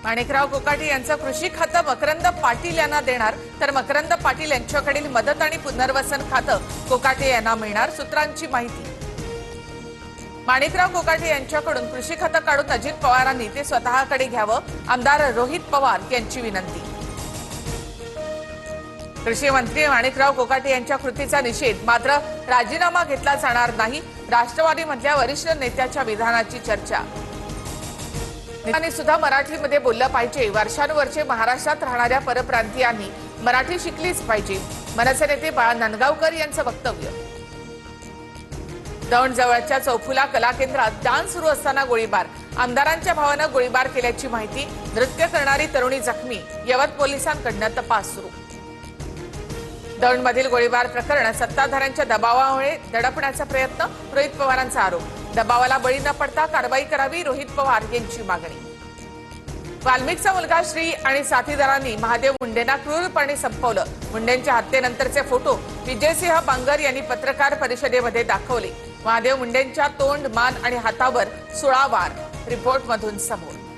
माणिकराव कोकाटे यांचं कृषी खातं मकरंद पाटील यांना देणार, तर मकरंद पाटील यांच्याकडील मदत आणि पुनर्वसन खातं कोकाटे यांना मिळणार, सूत्रांची माहिती। माणिकराव कोकाटे यांच्याकडून कृषी खातं काढून अजित पवारांनी ते स्वतःकडे घ्यावं, आमदार रोहित पवार यांची विनंती। कृषी मंत्री माणिकराव कोकाटे यांच्या कृतीचा निषेध, मात्र राजीनामा घेतला जाणार नाही, राष्ट्रवादीमधल्या वरिष्ठ नेत्याच्या विधानाची चर्चा। नेत्यांनी सुद्धा मराठीमध्ये बोललं पाहिजे, वर्षानुवर्षे महाराष्ट्रात राहणाऱ्या परप्रांतीयांनी मराठी शिकलीच पाहिजे, मनसे नेते बाळा नांदगावकर यांचं वक्तव्य। दौंड जवळच्या चौफुला कला केंद्रात डान्स सुरू असताना गोळीबार, आमदारांच्या भावानं गोळीबार केल्याची माहिती, नृत्य करणारी तरुणी जखमी, यवत पोलिसांकडून तपास सुरू। दौंडमधील गोळीबार प्रकरण सत्ताधाऱ्यांच्या दबावामुळे दडपण्याचा प्रयत्न, रोहित पवारांचा आरोप, दबावाला बळी न पडता कारवाई करावी, रोहित पवार यांची मागणी। वाल्मिकचा मुलगा श्री आणि साथीदारांनी महादेव मुंडेंना क्रूरपणे संपवलं, मुंडेंच्या हत्येनंतरचे फोटो विजयसिंह बांगर यांनी पत्रकार परिषदेमध्ये दाखवले, महादेव मुंडेंच्या तोंड, मान आणि हातावर 16 वार, रिपोर्टमधून समोर।